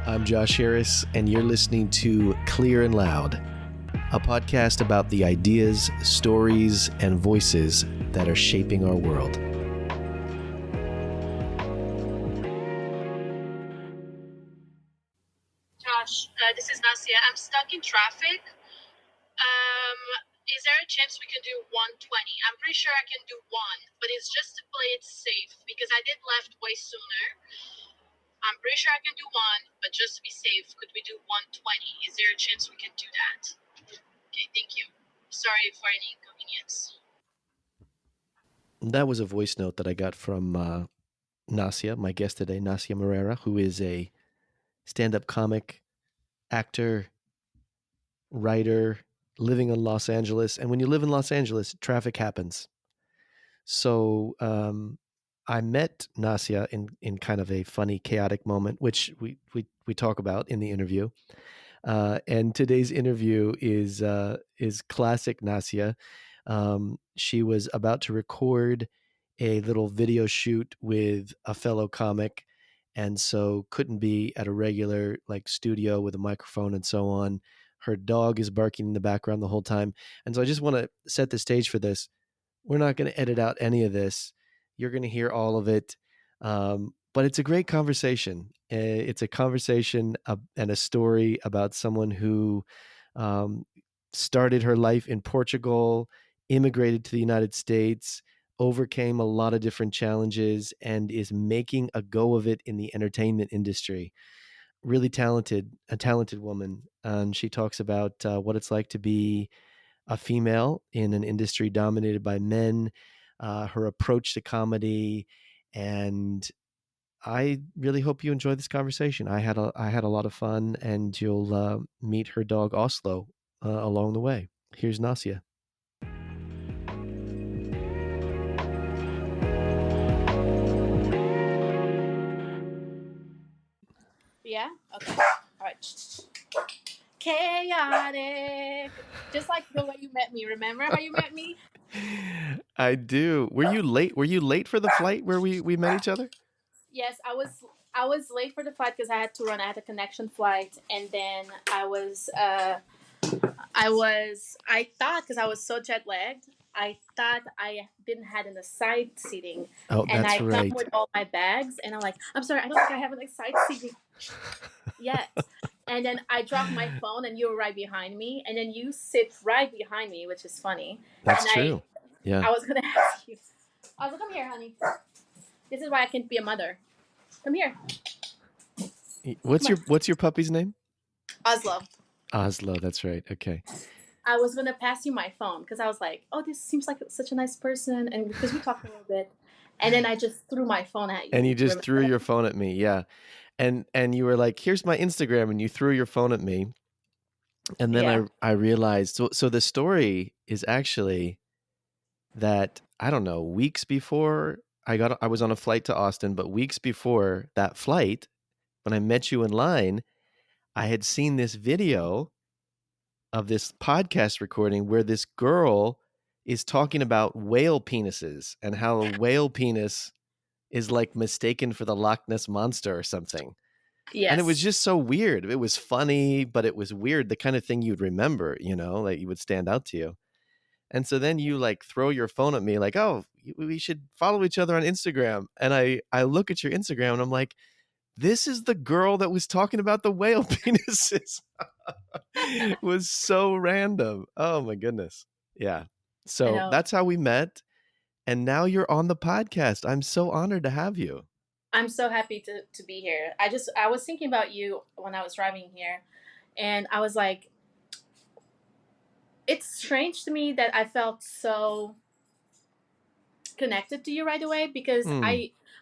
I'm Josh Harris, and you're listening to Clear and Loud, a podcast about the ideas, stories, and voices that are shaping our world. Josh, this is Nacya. I'm stuck in traffic. Is there a chance we can do 120? I'm pretty sure I can do one, but it's just to play it safe because I did left way sooner. I'm pretty sure I can do one, but just to be safe, could we do 120? Is there a chance we can do that? Okay, thank you. Sorry for any inconvenience. That was a voice note that I got from Nacya, my guest today, Nacya Marreiro, who is a stand-up comic, actor, writer, living in Los Angeles. And when you live in Los Angeles, traffic happens. So I met Nacya in kind of a funny, chaotic moment, which we talk about in the interview. And today's interview is classic Nacya. She was about to record a little video shoot with a fellow comic, and so couldn't be at a regular like studio with a microphone and so on. Her dog is barking in the background the whole time, and so I just want to set the stage for this. We're not going to edit out any of this. You're going to hear all of it. But it's a great conversation. It's a conversation and a story about someone who started her life in Portugal, immigrated to the United States, overcame a lot of different challenges, and is making a go of it in the entertainment industry. Really talented, a talented woman. And she talks about what it's like to be a female in an industry dominated by men, her approach to comedy, and I really hope you enjoy this conversation. I had a lot of fun, and you'll meet her dog Oslo along the way. Here's Nacya. Yeah? Okay. All right. Chaotic. Just like the way you met me. Remember how you met me? I do. Were you late? Were you late for the flight where we met each other? Yes, I was late for the flight because I had to run. I had a connection flight, and then I thought because I was so jet lagged, I thought I didn't have an side seating, Oh, and that's I right. come with all my bags, and I'm like, I'm sorry, I don't think I have a side seating yet. And then I dropped my phone, and you were right behind me, and then you sit right behind me, which is funny. That's and true. Yeah. I was gonna ask you. I was like, come here, honey. This is why I can't be a mother. Come here. What's your puppy's name? Oslo. Oslo. That's right. Okay. I was gonna pass you my phone because I was like, "Oh, this seems like such a nice person," and because we talked a little bit, and then I just threw my phone at you. And you just Remember? threw your phone at me, yeah. And you were like, "Here's my Instagram," and you threw your phone at me. And then Yeah. I realized. So the story is actually that I don't know, weeks before I was on a flight to Austin, but weeks before that flight, when I met you in line, I had seen this video of this podcast recording where this girl is talking about whale penises and how a whale penis is like mistaken for the Loch Ness monster or something. Yes. And it was just so weird. It was funny, but it was weird, the kind of thing you'd remember, like you would stand out to you. And so then you like throw your phone at me like, "Oh, we should follow each other on Instagram." And I look at your Instagram and I'm like, this is the girl that was talking about the whale penises. It was so random. Oh my goodness. Yeah. So that's how we met. And now you're on the podcast. I'm so honored to have you. I'm so happy to be here. I was thinking about you when I was driving here, and I was like, it's strange to me that I felt so connected to you right away because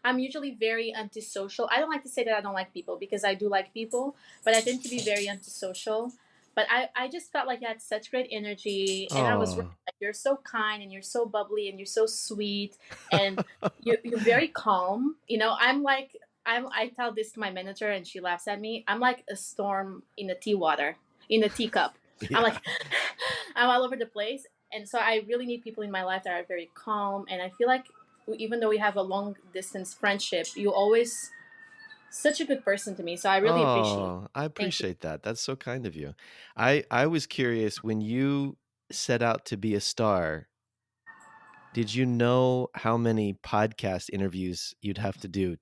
I'm usually very antisocial. I don't like to say that I don't like people because I do like people, but I tend to be very antisocial. But I just felt like you had such great energy, and I was like, you're so kind and you're so bubbly and you're so sweet and you're very calm. I tell this to my manager and she laughs at me. I'm like a storm in a teacup. Yeah. I'm like I'm all over the place. And so I really need people in my life that are very calm. And I feel like even though we have a long distance friendship, you always such a good person to me. So I really appreciate it. Oh, I Thank you. appreciate that. That's so kind of you. I was curious, when you set out to be a star, did you know how many podcast interviews you'd have to do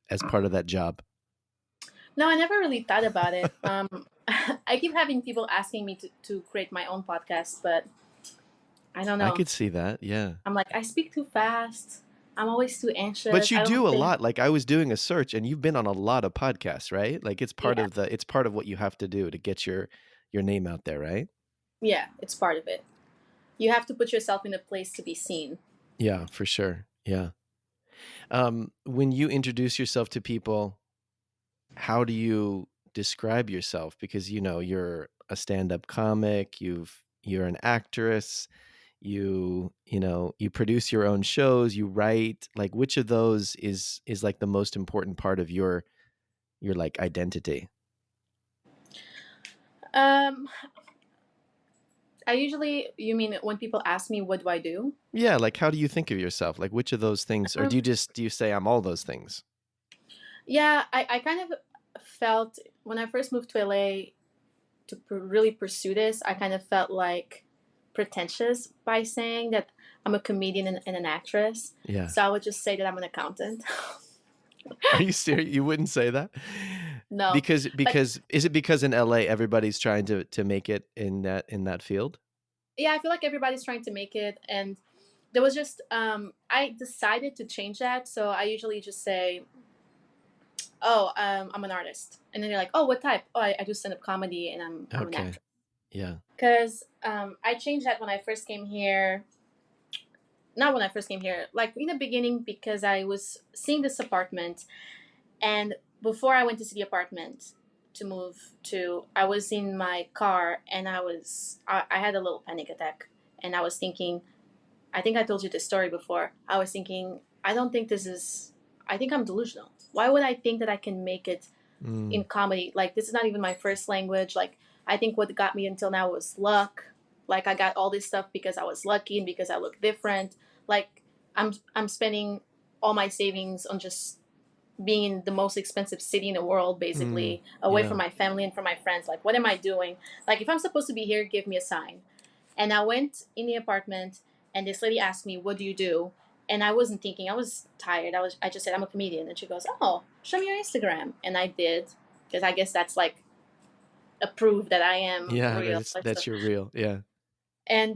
as part of that job? No, I never really thought about it. I keep having people asking me to create my own podcast, but I don't I know. could see that. Yeah. I'm like, I speak too fast. I'm always too But anxious. you I do don't a think. lot. Like, I was doing a search and you've been on a lot of podcasts, right? Like, Yeah, it's part of what you have to do to get your name out there, right? yeah, it's part of it. You have to put yourself in a place to be seen. Yeah, for sure. Yeah. When you introduce yourself to people, how do you describe yourself? Because you're a stand-up comic, you're an actress, you produce your own shows, you write. Like, which of those is like the most important part of your like identity? Um, you mean when people ask me what do I do? Yeah, like, how do you think of yourself? Like, which of those things, or Um, do you say I'm all those things? yeah, I kind of felt when I first moved to LA to really pursue this, I kind of felt like pretentious by saying that I'm a comedian and an actress. Yeah. So I would just say that I'm an accountant. Are you serious? You wouldn't say that? No, but Because is it because in LA everybody's trying to make it in that field? yeah, I feel like everybody's trying to make it, and there was just I decided to change that. So I usually just say, "Oh, I'm an artist," and then they're like, "Oh, what type?" "Oh, I do stand up comedy, and I'm an Okay. actress." Yeah. Because I changed that when I first came here. Not when I first came here, like in the beginning, because I was seeing this apartment, and before I went to see the apartment to move to, I was in my car, and I had a little panic attack, and I was thinking, I think I told you this story before. I was thinking, I don't think this is. I think I'm delusional. Why would I think that I can make it in Mm, comedy? Like, this is not even my first language. Like, I think what got me until now was luck. Like, I got all this stuff because I was lucky and because I look different. Like, I'm spending all my savings on just being in the most expensive city in the world, mm, basically, away from yeah. my family and from my friends. Like, what am I doing? Like, if I'm supposed to be here, give me a sign. And I went in the apartment, and this lady asked me, "What do you do?" And I wasn't thinking. I was tired. I just said, "I'm a comedian." And she goes, "Oh, show me your Instagram." And I did, because I guess that's like a proof that I am Yeah, real. that's your real. Yeah. And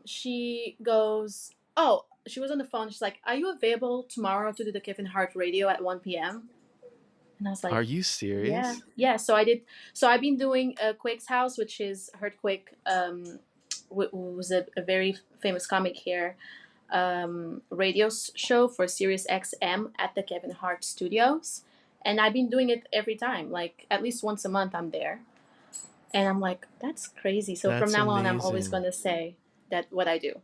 she goes, "Oh," she was on the phone. She's like, "Are you available tomorrow to do the Kevin Hart radio at 1 p.m.?" And I was Are like, you yeah, serious? yeah. So I did. So I've been doing Quake's House, which is Earthquake, was a very famous comic here, radio show for Sirius XM at the Kevin Hart Studios, and I've been doing it every time, like at least once a month. I'm there, and I'm like, that's crazy. So from That's now on, I'm always amazing. gonna say that what I do,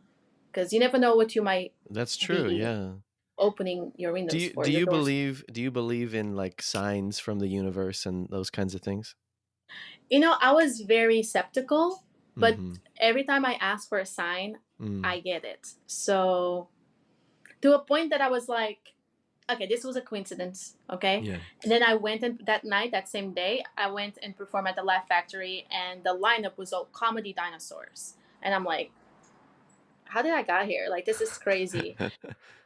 because you never know what you might That's true. be Yeah. opening your windows for, Do your you doors. believe in like signs from the universe and those kinds of things? I was very skeptical, but Mm-hmm. every time I ask for a sign, Mm. I get it. So to a point that I was like, okay, this was a coincidence, okay? Yeah. And then I went, and that night, that same day, I went and performed at the Laugh Factory, and the lineup was all comedy dinosaurs. And I'm like, how did I got here? Like, this is crazy.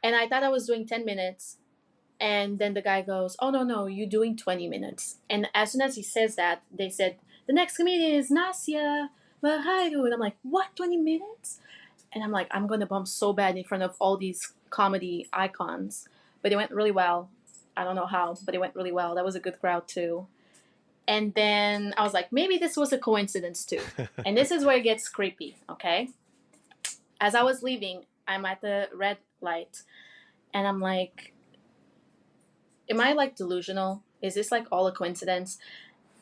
And I thought I was doing 10 minutes. And then the guy goes, "Oh, no, no, you're doing 20 minutes." And as soon as he says that, they said, "The next comedian is Nacya Marreiro." And I'm like, "What, 20 minutes?" And I'm like, I'm going to bump so bad in front of all these comedy icons. But it went really well. I don't know how, but it went really well. That was a good crowd too. And then I was like, maybe this was a coincidence too. And this is where it gets creepy, okay? As I was leaving, I'm at the red light, and I'm like, am I like delusional? Is this like all a coincidence?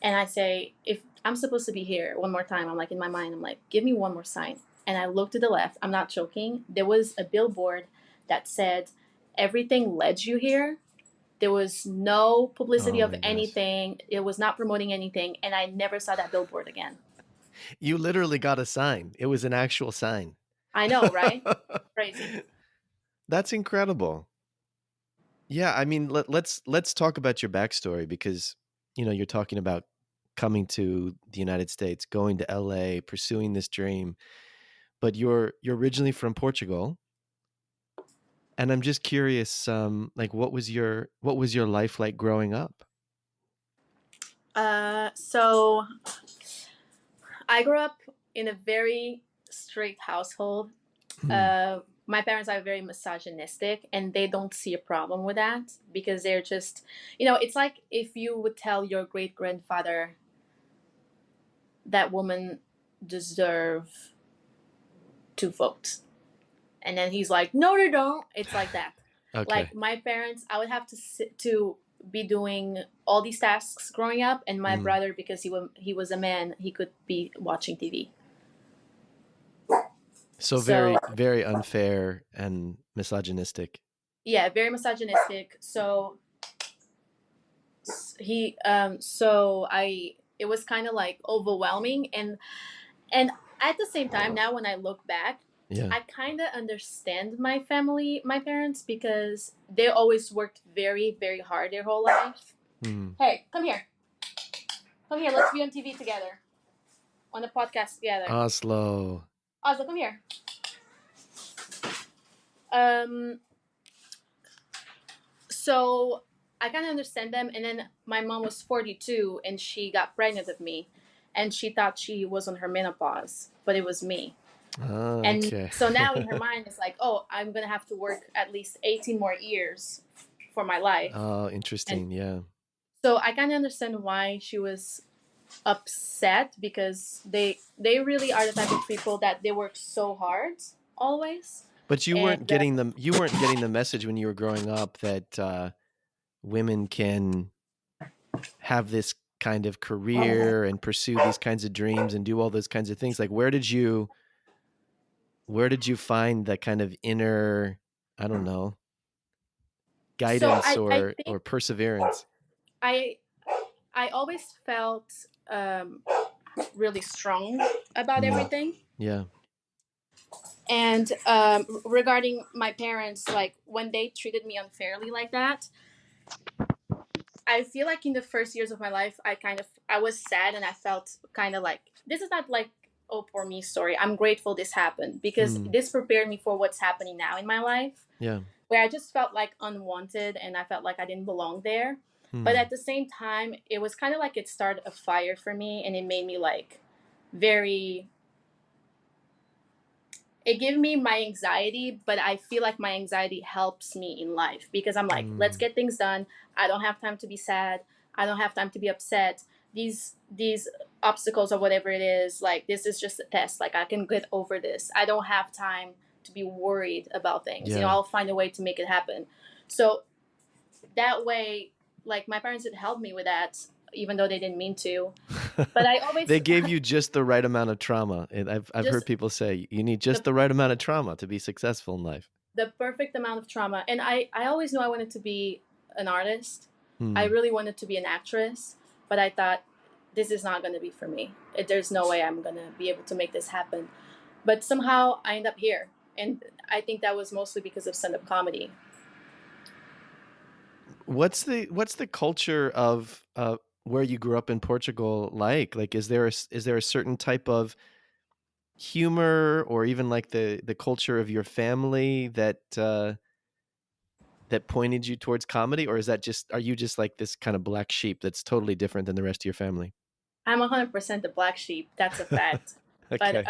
And I say, if I'm supposed to be here one more time, I'm like in my mind, I'm like, give me one more sign. And I look to the left, I'm not joking. There was a billboard that said, everything led you here. There was no publicity Oh of my gosh. anything. It was not promoting anything. And I never saw that billboard again. You literally got a sign. It was an actual sign. I know, right? Crazy. That's incredible. Yeah, I mean, let's talk about your backstory because you're talking about coming to the United States, going to LA, pursuing this dream, but you're originally from Portugal, and I'm just curious, like what was your life like growing up? So I grew up in a very strict household. Hmm. My parents are very misogynistic, and they don't see a problem with that because they're just, it's like if you would tell your great grandfather that women deserve to vote, and then he's like, no, they don't. It's like that. Okay. Like my parents, I would have to be doing all these tasks growing up, and my Mm. brother, because he was a man, he could be watching TV. So So very, very unfair and misogynistic. yeah, very misogynistic. So he so I it was kind of like overwhelming, and at the same time, now when I look back, Yeah. I kind of understand my family, my parents, because they always worked very, very hard their whole life. Hmm. Hey, come here. Come here. Let's be on TV together. On a podcast together. Oslo. Ozzy, come here. Um, so I kind of understand them. And then my mom was 42 and she got pregnant with me. And she thought she was on her menopause, but it was me. Ah, And okay. so now in her mind, it's like, oh, I'm going to have to work at least 18 more years for my life. Oh, And interesting. Yeah. so I kind of understand why she was upset, because they really are the type of people that they work so hard always. But you weren't And getting the message when you were growing up that women can have this kind of career and pursue these kinds of dreams and do all those kinds of things. Like where did you find that kind of inner, I don't know, so guidance I or think perseverance? I I always felt really strong about Mm, everything. yeah. And regarding my parents, like when they treated me unfairly like that, I feel like in the first years of my life, I was sad, and I felt kind of like this is not like, oh, poor me story. I'm grateful this happened because Mm, this prepared me for what's happening now in my life, yeah. where I just felt like unwanted and I felt like I didn't belong there. But Mm, at the same time, it was kind of like it started a fire for me, and it made me like very, it gave me my anxiety, but I feel like my anxiety helps me in life because I'm like, let's mm, get things done. I don't have time to be sad. I don't have time to be upset. These obstacles or whatever it is, like this is just a test. Like I can get over this. I don't have time to be worried about things. yeah. I'll find a way to make it happen. So that way, like my parents had helped me with that, even though they didn't mean to. But I They always gave you just the right amount of trauma. And I've heard just people say you need just the the right amount of trauma to be successful in life. the perfect amount of trauma. And I always knew I wanted to be an artist. I Hmm. really wanted to be an actress, but I thought this is not going to be for me. There's no way I'm going to be able to make this happen. But somehow I end up here. And I think that was mostly because of stand-up comedy. What's the culture of where you grew up in Portugal like? Like, is there a certain type of humor or even like the culture of your family that pointed you towards comedy, or are you just like this kind of black sheep that's totally different than the rest of your family? I'm 100% the black sheep. That's a fact. But Okay.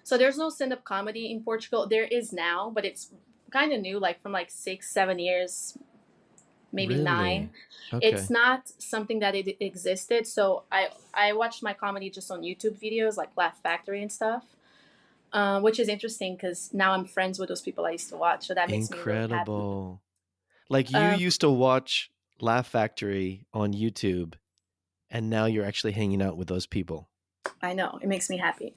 so there's no stand-up comedy in Portugal. There is now, but it's kind of new, like from like 6, 7 years, maybe Really? 9. Okay. It's not something that it existed. So I watched my comedy just on YouTube videos like Laugh Factory and stuff, which is interesting because now I'm friends with those people I used to watch. So that makes me really happy. Incredible. Like you Um, used to watch Laugh Factory on YouTube and now you're actually hanging out with those people. I know it makes me happy.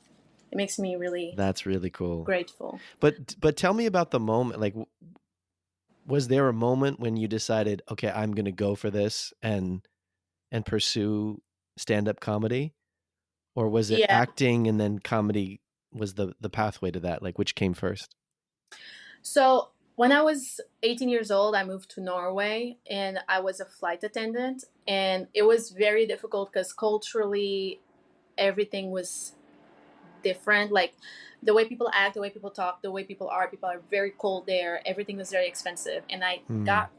It makes me really That's really cool. grateful. But tell me about the moment. Like, was there a moment when you decided, okay, I'm going to go for this and pursue stand-up comedy, or was it Yeah. acting and then comedy was the pathway to that? Like, which came first? So When I was 18 years old, I moved to Norway and I was a flight attendant. And it was very difficult because culturally, everything was different. Like the way people act, the way people talk, the way people are very cold there. Everything was very expensive. And I Hmm. got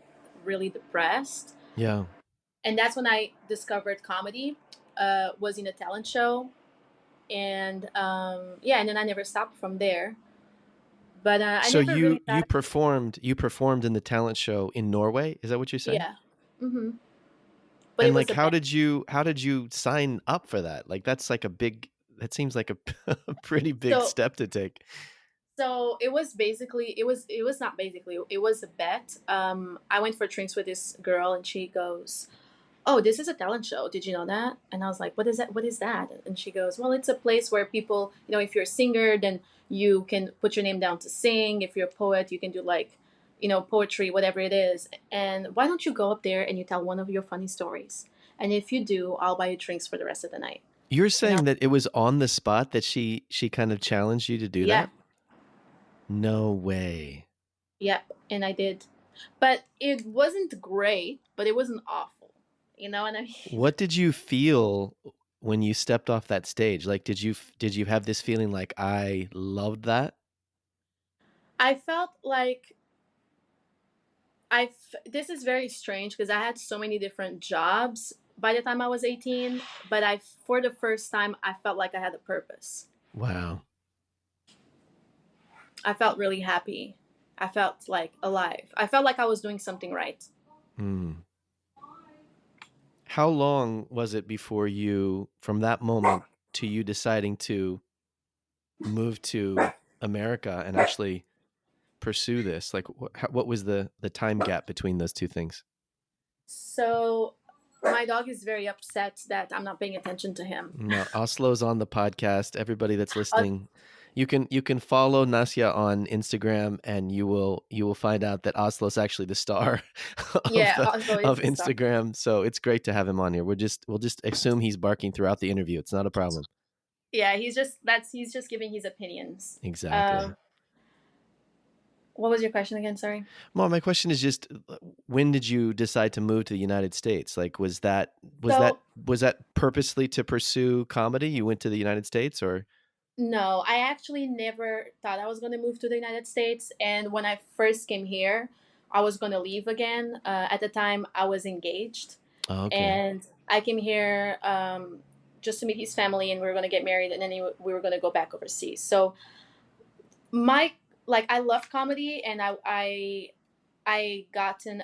really depressed. Yeah. And that's when I discovered comedy, was in a talent show. And yeah, and then I never stopped from there. But I So never really you thought, performed in the talent show in Norway? Is that what you're saying? yeah. Hmm. But And it was like a bet. how did you sign up for that? Like that's like a big that seems like a, a pretty big So step to take. so it was basically it was not basically it was a bet. I went for drinks with this girl and she goes, "Oh, this is a talent show. Did you know that?" And I was like, "What is that? What is that?" And she goes, "Well, it's a place where people, if you're a singer, then you can put your name down to sing. If you're a poet, you can do like, poetry, whatever it is. And why don't you go up there and you tell one of your funny stories? And if you do, I'll buy you drinks for the rest of the night." You're And I, saying that it was on the spot that she kind of challenged you to do yeah, that? No way. yep, and I did, but it wasn't great, but it wasn't awful. You know what I mean? What did you feel when you stepped off that stage? Like did you have this feeling like I loved that? I felt like this is very strange because I had so many different jobs by the time I was 18, but for the first time I felt like I had a purpose. Wow. I felt really happy. I felt like alive. I felt like I was doing something right. Hmm. How long was it before you, from that moment to you deciding to move to America and actually pursue this? Like, what was the time gap between those two things? So my dog is very upset that I'm not paying attention to him. No, Oslo's on the podcast. Everybody that's Uh, listening, you can follow Nacya on Instagram, and you will find out that Oslo's actually the star yeah, also is of the star. Instagram. So it's great to have him on here. We'll just assume he's barking throughout the interview. It's not a problem. Yeah, he's just giving his opinions. Exactly. What was your question again? Sorry. Well, my question is just when did you decide to move to the United States? Like So was that purposely to pursue comedy? You went to the United States or no, I actually never thought I was going to move to the United States. And when I first came here, I was going to leave again. At the time, I was engaged. oh, okay. And I came here just to meet his family, and we were going to get married, and then we were going to go back overseas. So, my, like, I love comedy, and I got an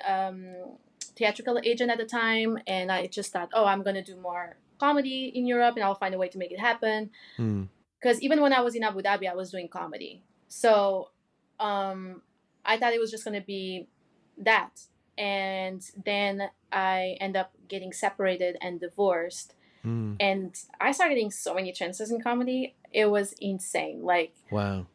theatrical agent at the time, and I just thought, oh, I'm going to do more comedy in Europe, and I'll find a way to make it happen Hmm. because even when I was in Abu Dhabi, I was doing comedy. So um, I thought it was just going to be that. And then I end up getting separated and divorced. Hmm. And I started getting so many chances in comedy. It was insane. Like, Wow.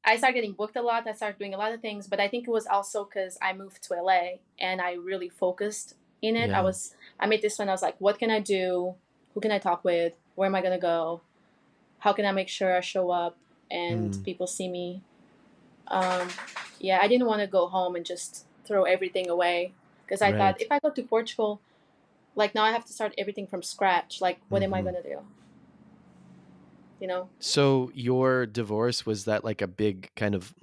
I started getting booked a lot. I started doing a lot of things. But I think it was also because I moved to LA and I really focused in it. Yeah. I made this one. I was like, what can I do? Who can I talk with? Where am I going to go? How can I make sure I show up and Hmm. people see me? Um, yeah, I didn't want to go home and just throw everything away because I thought Right. if I go to Portugal, like now I have to start everything from scratch. Like, what am I Hmm. gonna do? You know? So your divorce, was that like a big kind of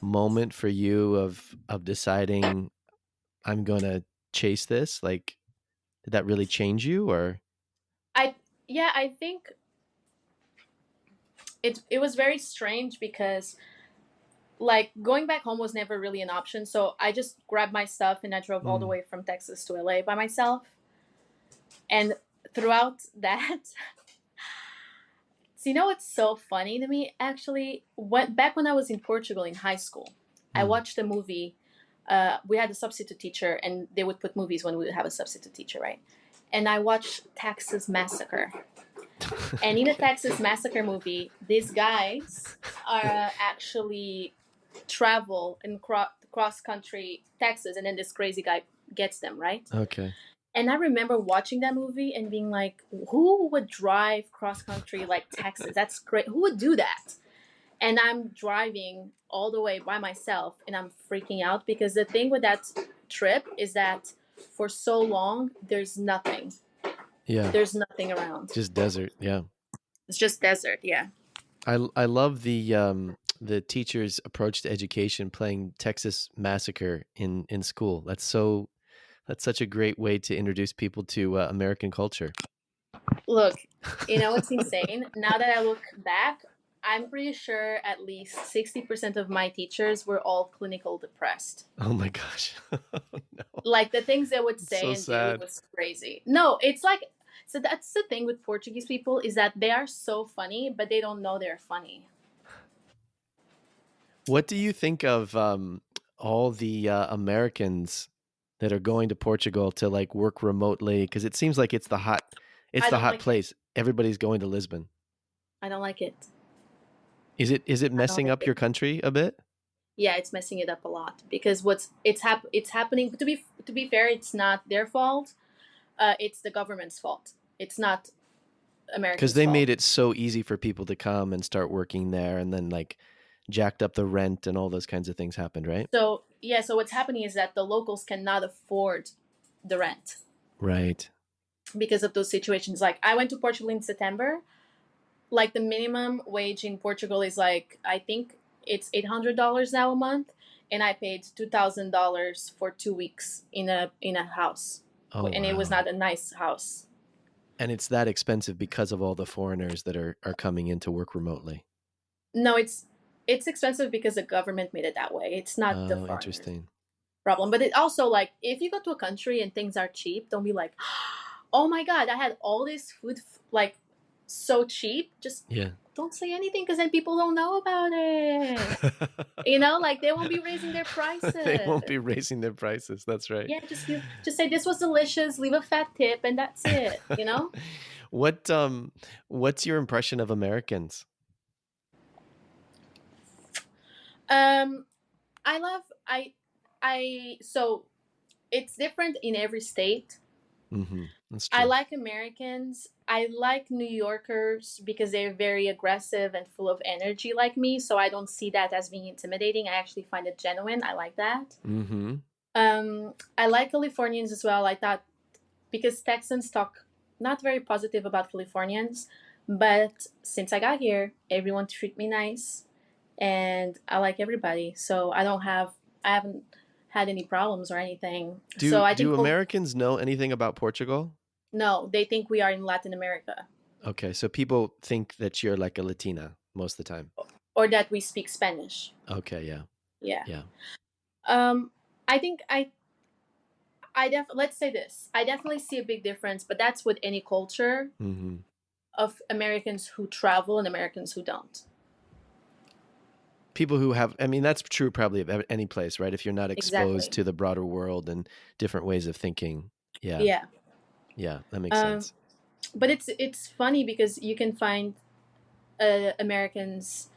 moment for you of deciding I'm gonna chase this? Like, did that really change you or? I yeah, I think it was very strange because like going back home was never really an option. So I just grabbed my stuff and I drove all the Hmm. way from Texas to LA by myself. And throughout that, so you know what's so funny to me actually? Back when I was in Portugal in high school, I Hmm. watched a movie. We had a substitute teacher, and they would put movies when we would have a substitute teacher, right? And I watched Texas Massacre. And in the Okay. Texas Massacre movie, these guys are actually travel and cross country Texas, and then this crazy guy gets them, right? Okay. And I remember watching that movie and being like, who would drive cross country like Texas? That's great. Who would do that? and I'm driving all the way by myself, and I'm freaking out because the thing with that trip is that for so long there's nothing. Yeah. There's nothing around. Just desert. Yeah. It's just desert. Yeah. I love the teacher's approach to education playing Texas Massacre in school. That's such a great way to introduce people to American culture. Look, you know what's insane? Now that I look back, I'm pretty sure at least 60% of my teachers were all clinical depressed. Oh my gosh. No. Like the things they would It's say so and do sad. was crazy. No, it's like, so that's the thing with Portuguese people is that they are so funny, but they don't know they're funny. What do you think of all the Americans that are going to Portugal to like work remotely? Because it seems like it's I the don't hot like it. place. Everybody's going to Lisbon. I don't like it. Is it I don't messing like up it. your country a bit? Yeah, it's messing it up a lot because it's happening. To be fair, it's not their fault. It's the government's fault. It's not Because Americans' they fault. made it so easy for people to come and start working there, and then like jacked up the rent and all those kinds of things happened, right? So yeah, so what's happening is that the locals cannot afford the rent Right. because of those situations. Like I went to Portugal in September. Like the minimum wage in Portugal is like I think it's $800 now a month, and I paid $2,000 for 2 weeks in a house, Oh and it was wow. not a nice house. And it's that expensive because of all the foreigners that are coming in to work remotely. No, it's expensive because the government made it that way. It's not the Oh, foreigners' interesting. problem. But it also like if you go to a country and things are cheap, don't be like, oh my god, I had all this food like so cheap. Just Yeah. don't say anything because then people don't know about it. You know, like they won't be raising their They prices. won't be raising their prices. That's right. Yeah, just say this was delicious, leave a fat tip, and that's it. You know. What what's your impression of Americans? Um, I love I so it's different in every state. That's I true. like Americans. I like New Yorkers because they're very aggressive and full of energy like me. So I don't see that as being intimidating. I actually find it genuine. I like that. Mm-hmm. I like Californians as well. I thought because Texans talk not very positive about Californians, but since I got here, everyone treat me nice, and I like everybody. So I haven't had any problems or anything. So I Do think well, Americans know anything about Portugal? no, they think we are in Latin America Okay, so people think that you're like a Latina most of the time. or that we speak Spanish. Okay, yeah. Yeah. Yeah. Um, I think let's say this. I definitely see a big difference, but that's with any culture Mm-hmm. of Americans who travel and Americans who don't. People who have, I mean, that's true probably of any place, right? If you're not exposed Exactly. to the broader world and different ways of thinking. Yeah. Yeah. Yeah, that makes Um, sense. but it's funny because you can find Americans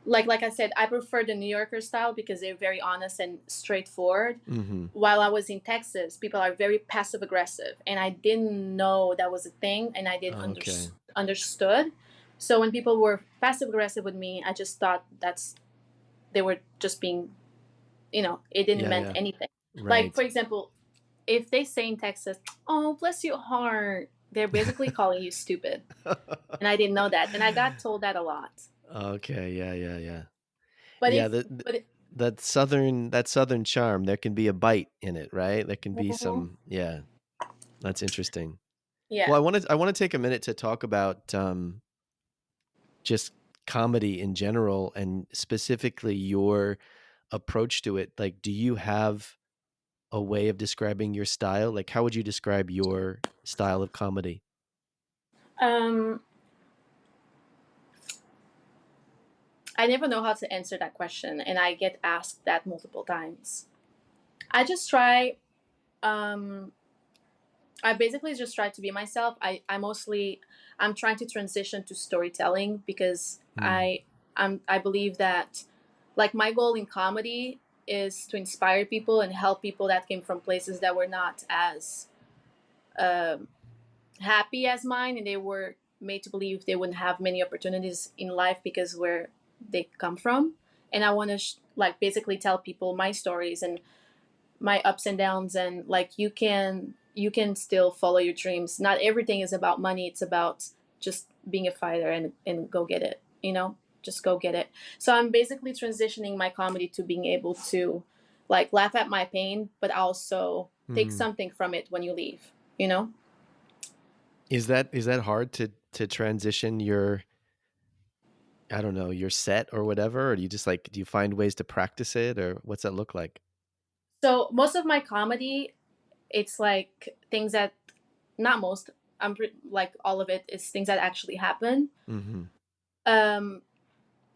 like I said, I prefer the New Yorker style because they're very honest and straightforward. Mm-hmm. While I was in Texas, people are very passive aggressive, and I didn't know that was a thing, and I didn't Okay. understood. So when people were passive aggressive with me, I just thought they were just being, it didn't Yeah, meant yeah. anything. Like for Right. example, if they say in Texas, "Oh, bless your heart," they're basically calling you stupid, and I didn't know that, and I got told that a lot. Okay, yeah, yeah, yeah. But Yeah, if but that southern charm, there can be a bite in it, right? There can be Mhm. some, yeah, that's interesting. Well, Yeah. I want to take a minute to talk about just comedy in general and specifically your approach to it. Like, do you have a way of describing your style? Like, how would you describe your style of comedy? Um, I never know how to answer that question, and I get asked that multiple times. I just try. Um, I basically just try to be myself. I'm trying to transition to storytelling because Hmm. I believe that like my goal in comedy is to inspire people and help people that came from places that were not as um, happy as mine, and they were made to believe they wouldn't have many opportunities in life because they come from, and I want to like basically tell people my stories and my ups and downs, and like you can still follow your dreams. Not everything is about money. It's about just being a fighter and go get it. Just go get it. So I'm basically transitioning my comedy to being able to like laugh at my pain, but also take something from it when you leave. Is that hard to transition your, I don't know, your set or whatever, or do you just like, do you find ways to practice it, or what's that look like? So most of my comedy, it's like things that, not most, like all of it is things that actually happen. Mm-hmm. Um,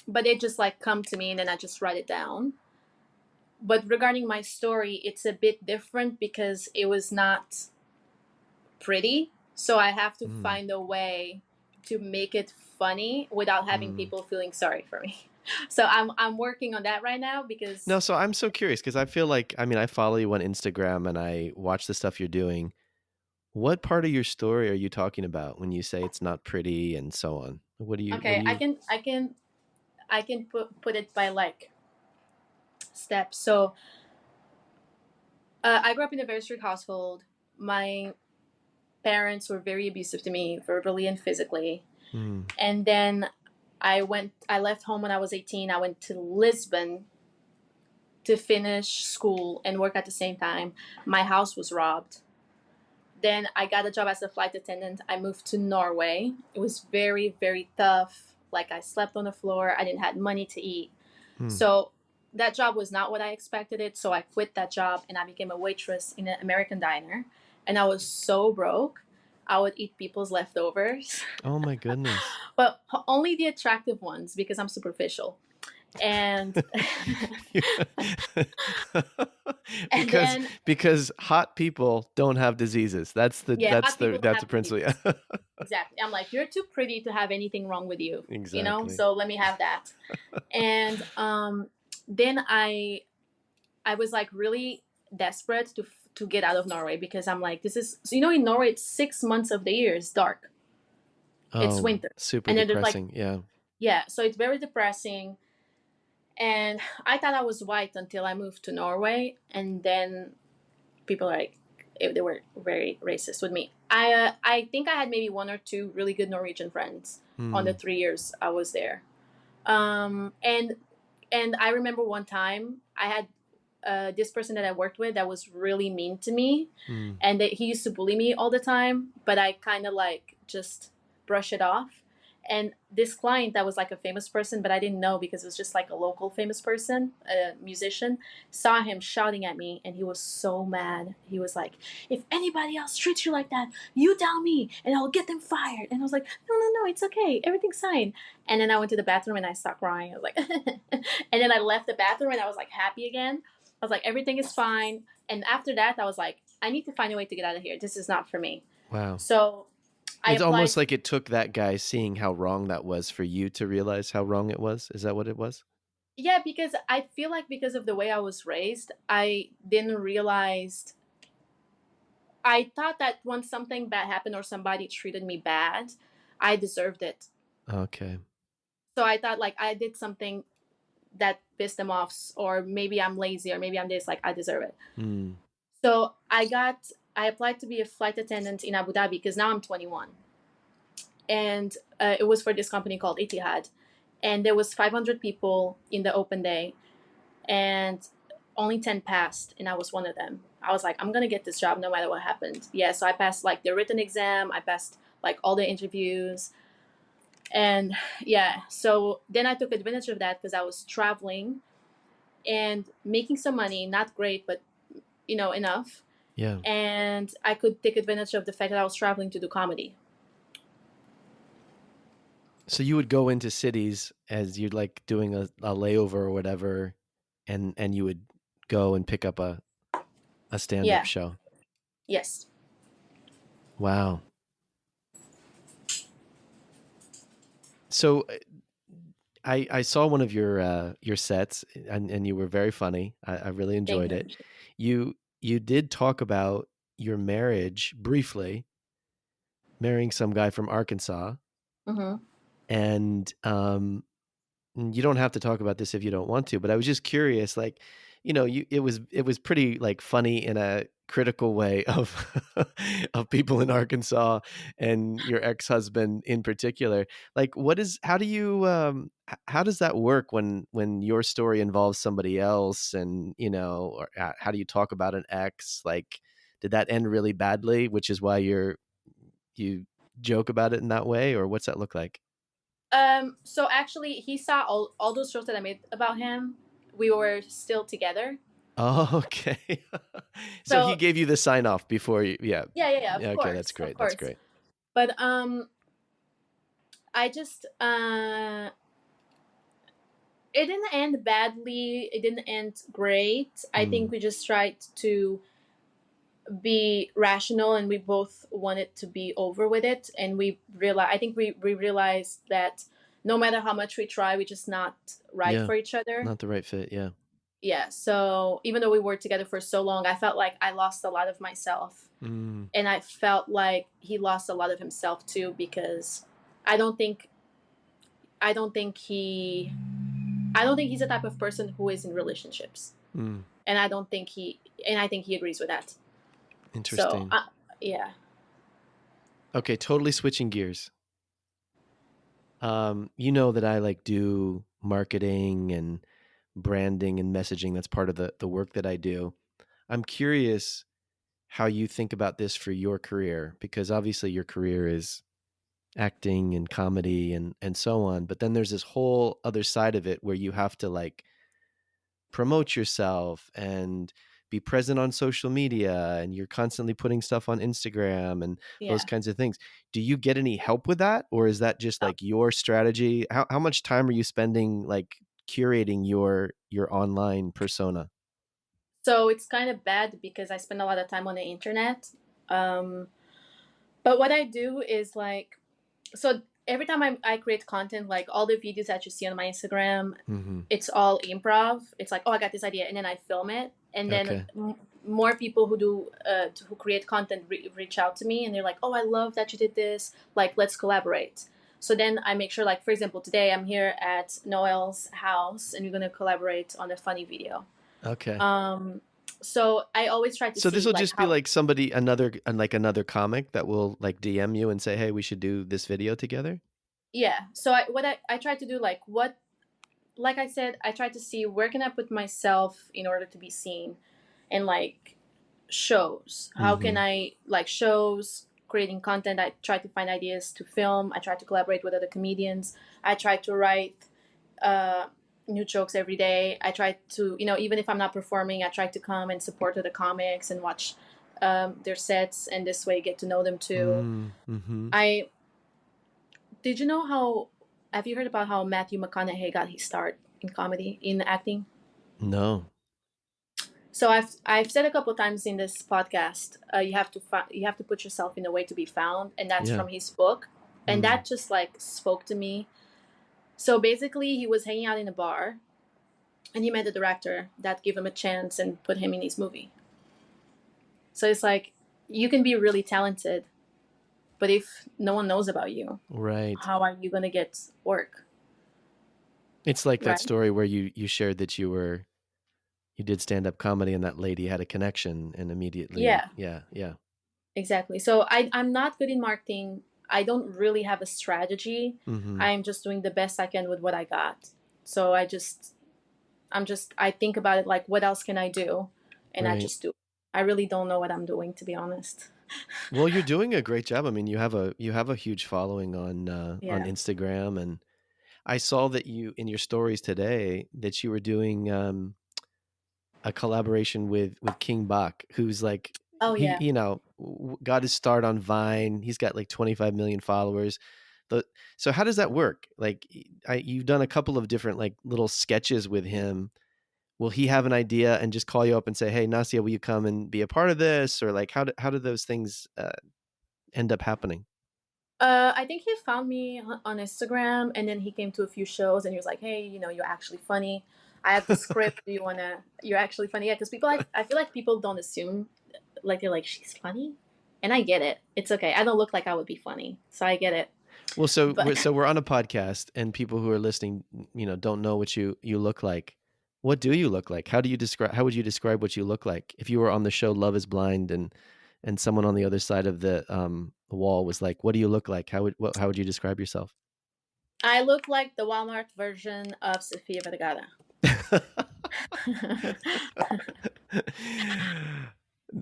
but they just like come to me and then I just write it down. But regarding my story, it's a bit different because it was not pretty. So I have to find a way to make it funny without having people feeling sorry for me. So I'm working on that right now because No, so I'm so curious because I feel like, I mean, I follow you on Instagram and I watch the stuff you're doing. What part of your story are you talking about when you say it's not pretty and so on? What do okay, I you? can I can I can put it by like steps. So I grew up in a very strict household. My parents were very abusive to me, verbally and physically. And then I left home when I was 18. I went to Lisbon to finish school and work at the same time. My house was robbed. Then I got a job as a flight attendant. I moved to Norway. It was very, very tough. Like I slept on the floor. I didn't have money to eat. So that job was not what I expected it. So I quit that job and I became a waitress in an American diner. And I was so broke. I would eat people's leftovers, Oh my goodness. but only the attractive ones because I'm superficial. And and because then because hot people don't have diseases. That's the yeah, that's hot the people don't that's the have principle. diseases. Yeah. Exactly. I'm like, you're too pretty to have anything wrong with you, Exactly. So let me have that. And then I was like really desperate to get out of Norway because I'm like, this is, so, in Norway it's 6 months of the year it's dark, it's Oh, winter, super and then there's like, depressing. Yeah. yeah, so it's very depressing. And I thought I was white until I moved to Norway, and then people are like, they were very racist with me. I think I had maybe one or two really good Norwegian friends on the 3 years I was there. And I remember one time I had this person that I worked with that was really mean to me, and that he used to bully me all the time. But I kind of like just brush it off. And this client that was like a famous person, but I didn't know because it was just like a local famous person, a musician, saw him shouting at me, and he was so mad. He was like, "If anybody else treats you like that, you tell me, and I'll get them fired." And I was like, "No, no, no, it's okay, everything's fine." And then I went to the bathroom and I started crying. I was like, and then I left the bathroom and I was like happy again. I was like, everything is fine. And after that, I was like, I need to find a way to get out of here. This is not for me. Wow. So I It's almost applied. like it took that guy seeing how wrong that was for you to realize how wrong it was. Is that what it was? Yeah, because I feel like because of the way I was raised, I didn't realize. I thought that when something bad happened or somebody treated me bad, I deserved it. Okay. So I thought like I did something that pissed them off, or maybe I'm lazy, or maybe I'm this, like I deserve it. So I applied to be a flight attendant in Abu Dhabi because now I'm 21, and it was for this company called Etihad, and there was 500 people in the open day, and only 10 passed, and I was one of them. I was like, I'm gonna get this job no matter what happened. Yeah, so I passed like the written exam, I passed like all the interviews, and yeah, so then I took advantage of that because I was traveling and making some money, not great, but enough. Yeah. And I could take advantage of the fact that I was traveling to do comedy. So you would go into cities as you'd like doing a layover or whatever, and you would go and pick up a stand up Yeah. show. Yes. Wow. So I saw one of your sets, and you were very funny. I really Thank enjoyed you. it. You did talk about your marriage briefly, marrying some guy from Arkansas, Mm-hmm. and you don't have to talk about this if you don't want to, but I was just curious, like, it was pretty like funny in a critical way of of people in Arkansas and your ex-husband in particular. Like, how do you how does that work when your story involves somebody else, and or how do you talk about an ex? Like, did that end really badly, which is why you joke about it in that way, or what's that look like? So actually, he saw all those shows that I made about him. We were still together. Oh, okay. So he So gave you the sign off before you, yeah. yeah, yeah, yeah, Yeah, okay, that's of great. That's course. great. But I just it didn't end badly. It didn't end great. I think Mm, we just tried to be rational, and we both wanted to be over with it. And I think we realized that no matter how much we try, we're just not right yeah, for each other. not the right fit, yeah. Yeah. So even though we were together for so long, I felt like I lost a lot of myself, Mm, and I felt like he lost a lot of himself too, because I don't think I don't think he I don't think he's the type of person who is in relationships, mm, and I think he agrees with that. So interesting. yeah, Okay, totally switching gears. You know that I like do marketing and branding and messaging. That's part of the work that I do. I'm curious how you think about this for your career, because obviously your career is acting and comedy and so on, but then there's this whole other side of it where you have to like promote yourself and be present on social media, and you're constantly putting stuff on Instagram and those yeah. kinds of things. Do you get any help with that, or is that just like your strategy? How much time are you spending like curating your online persona? So it's kind of bad because I spend a lot of time on the internet. Um, but what I do is like, so every time I create content, like all the videos that you see on my Instagram, Mm-hmm. it's all improv. It's like, oh, I got this idea, and then I film it, and then Okay. more people who create content reach out to me, and they're like, oh, I love that you did this. Like, let's collaborate. So then I make sure, like, for example, today I'm here at Noel's house, and we're gonna collaborate on a funny video. Okay. Um, so I always try to So this see will like just be how. like another comic that will like DM you and say, "Hey, we should do this video together." Yeah. So I try to do like what, like I said, I try to see where can I put myself in order to be seen, and like shows. How can Mm-hmm. I like shows, creating content? I try to find ideas to film. I try to collaborate with other comedians. I try to write uh, new jokes every day. I try to, even if I'm not performing, I try to come and support other comics and watch their sets, and this way get to know them too. Mm-hmm. I Did you know how? Have you heard about how Matthew McConaughey got his start in comedy, in acting? No. So I've said a couple times in this podcast, you have to put yourself in a way to be found, and that's Yeah. from his book, and Mm. that just like spoke to me. So basically, he was hanging out in a bar, and he met a director that gave him a chance and put him in his movie. So it's like you can be really talented, but if no one knows about you, Right. how are you gonna get work, It's like that right? story where you shared that you did stand-up comedy and that lady had a connection and immediately, Yeah. yeah, yeah. Exactly. So I'm not good in marketing. I don't really have a strategy. Mm-hmm. I'm just doing the best I can with what I got. So I think about it like, what else can I do? And I Right. just do. I really don't know what I'm doing, to be honest. Well, you're doing a great job. I mean, you have a huge following on Yeah. Instagram, and I saw that you in your stories today that you were doing a collaboration with King Bach, who's like Oh he yeah. got his start on Vine. He's got like 25 million followers. The, so how does that work? Like you've done a couple of different like little sketches with him. Will he have an idea and just call you up and say, "Hey, Nacya, will you come and be a part of this?" Or like how do those things end up happening? I think he found me on Instagram, and then he came to a few shows, and he was like, "Hey, you're actually funny. I have the script. Do you wanna? You're actually funny." Yeah, because people, I feel like people don't assume, like they're like, she's funny, and I get it. It's okay. I don't look like I would be funny, so I get it. Well, so But we're on a podcast, and people who are listening, don't know what you look like. What do you look like? How do you describe? How would you describe what you look like if you were on the show Love Is Blind, and someone on the other side of the wall was like, "What do you look like?" How would you describe yourself? I look like the Walmart version of Sofia Vergara.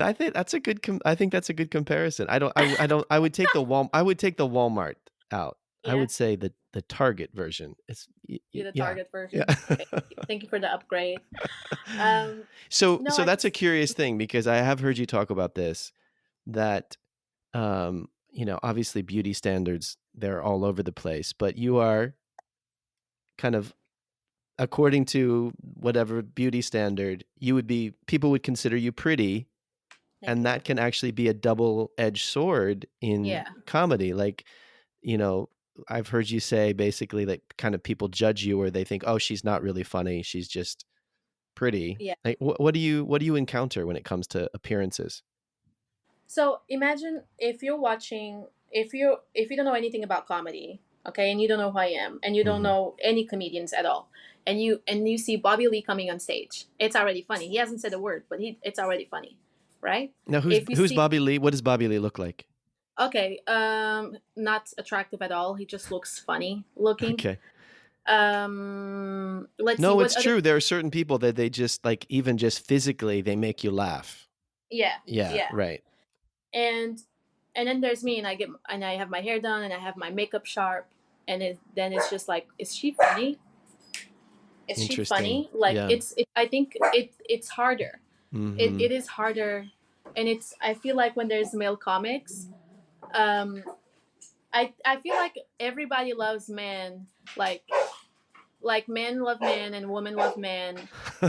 I think that's a good. I think that's a good comparison. I don't. I don't. I would take the I would take the Walmart out. I Yeah, would say the Target version. It's you're the yeah, Target yeah. version. Okay, thank you for the upgrade. Um, no, So I that's a just curious thing because I have heard you talk about this. That obviously beauty standards, they're all over the place, but you are kind of, according to whatever beauty standard, people would consider you pretty, thank and you. that can actually be a double-edged sword in Yeah, comedy. Like, you know, I've heard you say basically that kind of people judge you, or they think, oh, she's not really funny, she's just pretty. yeah. Like, what do you encounter when it comes to appearances? So imagine if you're watching, if you don't know anything about comedy, okay, and you don't know who I am, and you don't Hmm. know any comedians at all, and you see Bobby Lee coming on stage, it's already funny. He hasn't said a word, but it's already funny, right? Now, who's If you who's see, Bobby Lee? What does Bobby Lee look like? okay, not attractive at all. He just looks funny looking. Okay. Let's see No, what it's other. true. There are certain people that they just like, even just physically, they make you laugh. Yeah, Yeah, yeah, right. and and then there's me, and I have my hair done, and I have my makeup sharp, and then it's just like, is she funny? Is she Interesting. funny? Like Yeah. I think it's harder. It Hmm. it is harder, and I feel like when there's male comics, um, I feel like everybody loves men, like men love men and women love men,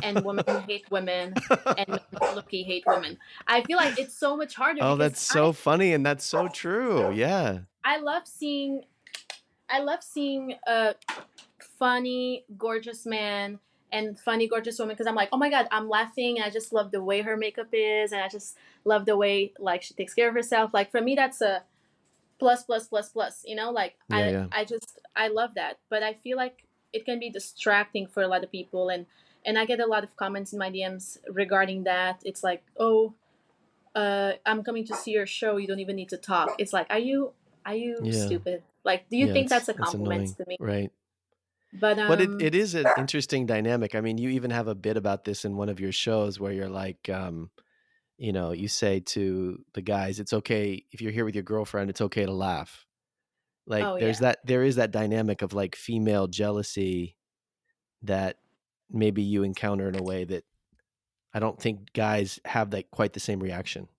and women hate women, and men low-key hate women. I feel like it's so much harder Oh, because that's so funny, and that's so true. Yeah. I love seeing funny, gorgeous man and funny, gorgeous woman, because I'm like, oh my god, I'm laughing, and I just love the way her makeup is, and I just love the way like she takes care of herself. Like for me, that's a plus, plus, plus, plus. Like Yeah, yeah. I love that, but I feel like it can be distracting for a lot of people, and I get a lot of comments in my DMs regarding that. It's like, oh, I'm coming to see your show. You don't even need to talk. It's like, are you Yeah. stupid? Like, do you Yeah, think that's a it's compliment annoying. to me? Right. But But it is an interesting dynamic. I mean, you even have a bit about this in one of your shows where you're like, you say to the guys, it's okay if you're here with your girlfriend, it's okay to laugh. Like, oh yeah. there is that dynamic of like female jealousy that maybe you encounter in a way that I don't think guys have that quite the same reaction.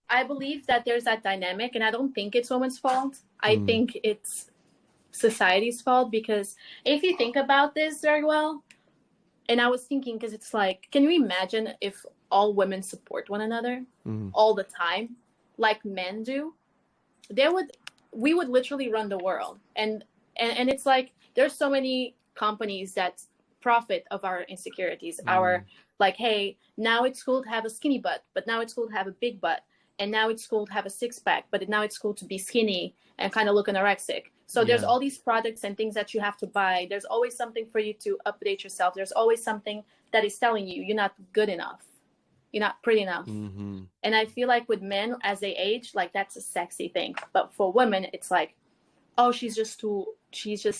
I believe that there's that dynamic, and I don't think it's women's fault. I Mm, think it's society's fault, because if you think about this very well, and I was thinking, because it's like, can you imagine if all women support one another mm, all the time, like men do? There would We would literally run the world, and it's like there's so many companies that profit of our insecurities, mm. our, like, hey, now it's cool to have a skinny butt, but now it's cool to have a big butt, and now it's cool to have a six-pack, but now it's cool to be skinny and kind of look anorexic. So there's Yeah. all these products and things that you have to buy. There's always something for you to update yourself. There's always something that is telling you you're not good enough, you're not pretty enough. Hmm. And I feel like with men, as they age, like that's a sexy thing. But for women, it's like, oh, she's just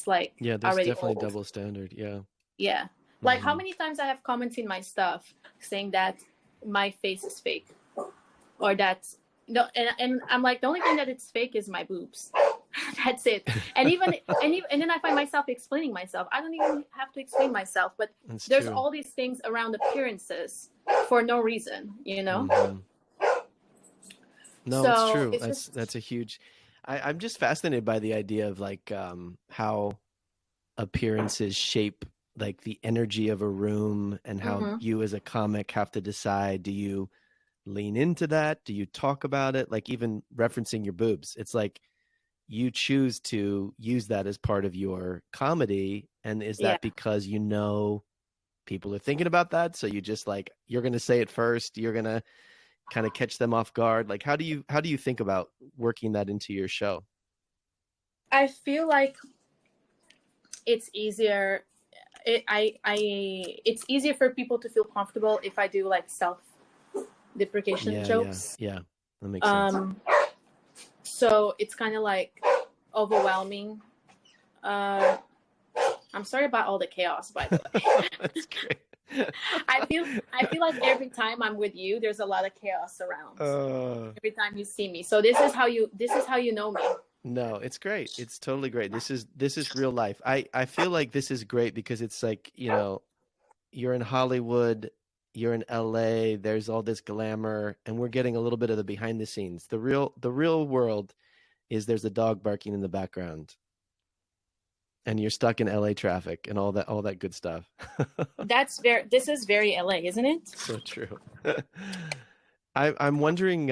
like Yeah, there's already definitely old. double standard. Yeah. Yeah. Like how Hmm. many times I have comments in my stuff saying that my face is fake, or that, no, and I'm like, the only thing that it's fake is my boobs. That's it. And then I find myself explaining myself. I don't even have to explain myself, but That's there's true. all these things around appearances for no reason. Hmm. No, it's So true. it's That's just, a huge. I'm just fascinated by the idea of like how appearances shape like the energy of a room, and how mm-hmm. you as a comic have to decide, do you lean into that? Do you talk about it? Like, even referencing your boobs, it's like you choose to use that as part of your comedy. And is Yeah. that because people are thinking about that, so you just like, you're going to say it first, you're going to kind of catch them off guard? Like, how do you think about working that into your show? I feel like it's easier. It's easier for people to feel comfortable if I do like self-deprecation jokes. Yeah. That makes sense. So it's kind of like overwhelming. I'm sorry about all the chaos, by the way. That's great. I feel like every time I'm with you, there's a lot of chaos around. Every time you see me, so this is how you know me. No, it's great. It's totally great. This is real life. I feel like this is great because it's like, you're in Hollywood, you're in LA, there's all this glamour, and we're getting a little bit of the behind the scenes. The real world is there's a dog barking in the background and you're stuck in LA traffic and all that good stuff. This is very LA, isn't it? So true. I'm wondering,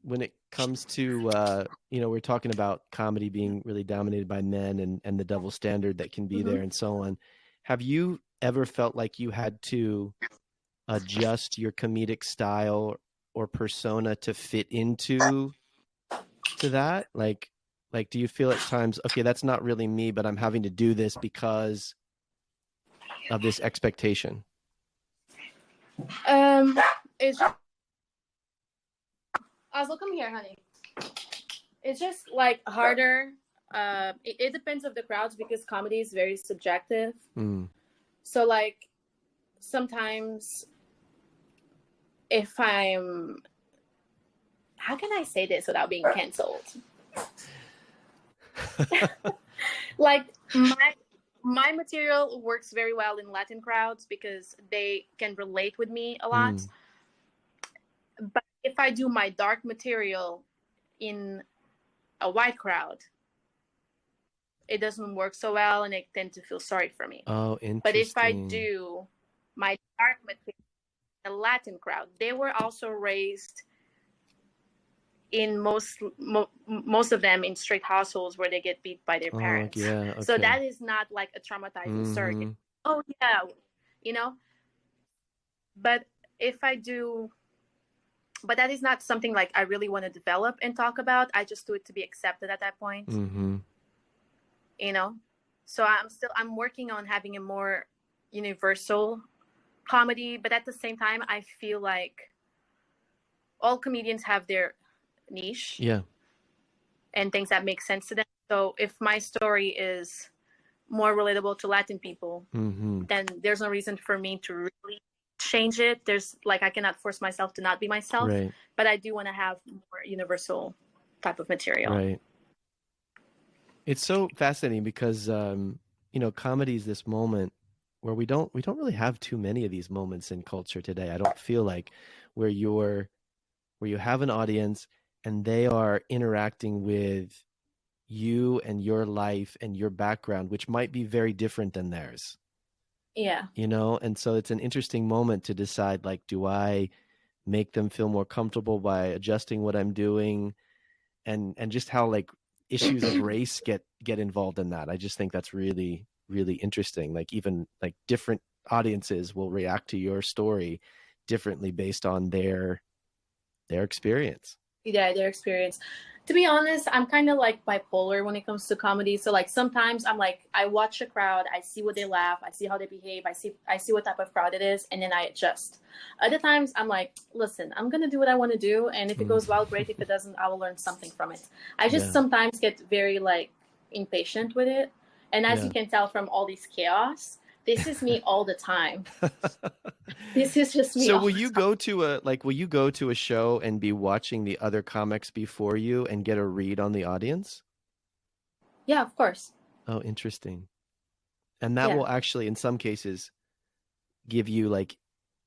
when it comes to, we're talking about comedy being really dominated by men and the double standard that can be there and so on. Have you ever felt like you had to adjust your comedic style or persona to fit into that? Like, do you feel at times, okay, that's not really me, but I'm having to do this because of this expectation? It's just, Oslo, come here, honey. It's just like harder. It depends of the crowds because comedy is very subjective. So like sometimes if how can I say this without being canceled? Like my material works very well in Latin crowds because they can relate with me a lot. But if I do my dark material in a white crowd, it doesn't work so well and they tend to feel sorry for me. Oh, interesting. But if I do my dark material in a Latin crowd, they were also raised in most of them in strict households where they get beat by their parents. Yeah, okay. So that is not like a traumatizing story. Oh yeah, But if I do, but that is not something like I really want to develop and talk about. I just do it to be accepted at that point. So I'm working on having a more universal comedy, but at the same time, I feel like all comedians have their niche. Yeah. And things that make sense to them. So if my story is more relatable to Latin people, then there's no reason for me to really change it. There's like, I cannot force myself to not be myself, right. But I do want to have more universal type of material. Right. It's so fascinating because, comedy is this moment where we don't really have too many of these moments in culture today. I don't feel like where you have an audience and they are interacting with you and your life and your background, which might be very different than theirs. Yeah. And so it's an interesting moment to decide, like, do I make them feel more comfortable by adjusting what I'm doing, and just how like issues of race get involved in that. I just think that's really, really interesting. Like even like different audiences will react to your story differently based on their experience. Yeah, their experience. To be honest, I'm kind of like bipolar when it comes to comedy. So like sometimes I'm like, I watch a crowd, I see what they laugh, I see how they behave, I see what type of crowd it is, and then I adjust. Other times I'm like, listen, I'm gonna do what I want to do, and if it goes well, great. If it doesn't, I will learn something from it. I just sometimes get very like impatient with it, and as you can tell from all this chaos, this is me all the time. This is just me. So will you go to a show and be watching the other comics before you and get a read on the audience? Yeah, of course. Oh, interesting. And that will actually, in some cases, give you like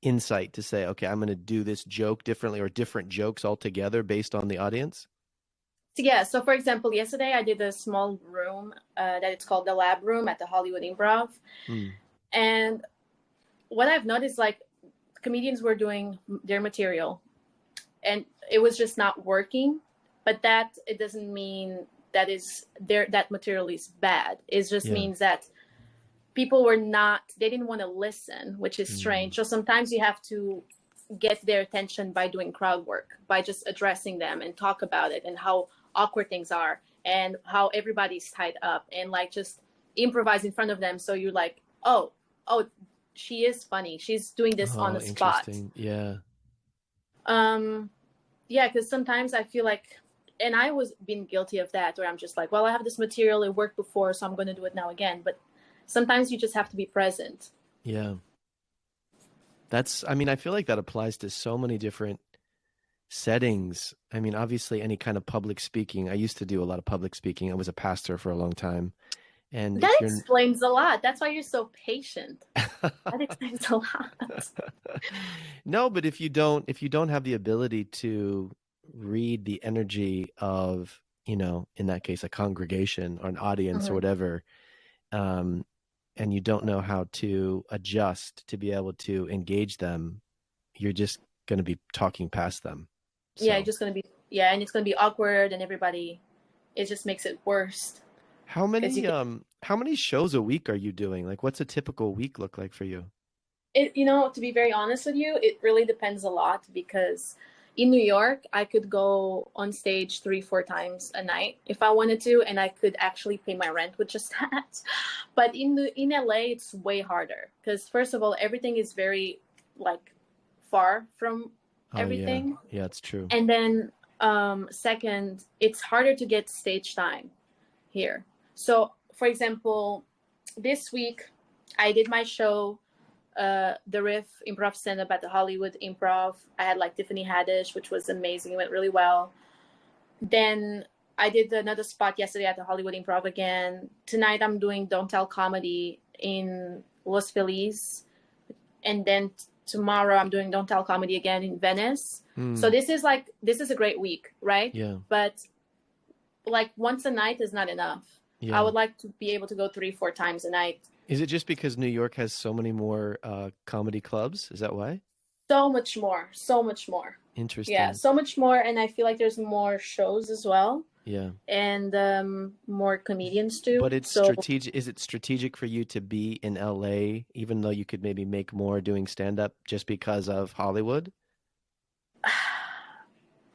insight to say, okay, I'm going to do this joke differently or different jokes altogether based on the audience? Yeah. So for example, yesterday I did a small room that it's called the Lab Room at the Hollywood Improv. And what I've noticed, like, comedians were doing their material and it was just not working, but that it doesn't mean that that material is bad. It just means that people they didn't want to listen, which is strange. So sometimes you have to get their attention by doing crowd work, by just addressing them and talk about it and how awkward things are. and how everybody's tied up, and like just improvise in front of them. So you're like, oh, she is funny. She's doing this on Oh, the spot. interesting. Yeah. Yeah, because sometimes I feel like, and I was being guilty of that, where I'm just like, well, I have this material, it worked before, so I'm going to do it now again. But sometimes you just have to be present. Yeah. I mean, I feel like that applies to so many different settings. I mean, obviously, any kind of public speaking. I used to do a lot of public speaking. I was a pastor for a long time. And That if you're, explains a lot. That's why you're so patient. That explains a lot. no, but if you don't have the ability to read the energy of, in that case, a congregation or an audience or Mhm. whatever, um, and you don't know how to adjust to be able to engage them, you're just going to be talking past them. Yeah, So it's just going to be, yeah, and it's going to be awkward, and everybody, it just makes it worse. how Because many how many shows a week are you doing? Like, what's a typical week look like for you? to be very honest with you, it really depends a lot, because in New York, I could go on stage 3, 4 times a night if I wanted to, and I could actually pay my rent with just that. But in LA, it's way harder, because first of all, everything is very like far from Oh yeah. everything, Yeah, it's true. and then second, it's harder to get stage time here. So, for example, this week I did my show, the Riff Improv Stand-Up at the Hollywood Improv. I had like Tiffany Haddish, which was amazing. It went really well. Then I did another spot yesterday at the Hollywood Improv again. Tonight I'm doing Don't Tell Comedy in Los Feliz. And then tomorrow I'm doing Don't Tell Comedy again in Venice. So Mm, this is a great week, right? yeah. But like once a night is not enough. I Yeah. would like to be able to go 3, 4 times a night. Is it just because New York has so many more comedy clubs? Is that why? So much more, so much more. Yeah, Interesting. so much more, and I feel like there's more shows as well, Yeah. and more comedians too. But it's So strategic. Is it strategic for you to be in LA, even though you could maybe make more doing stand up just because of Hollywood?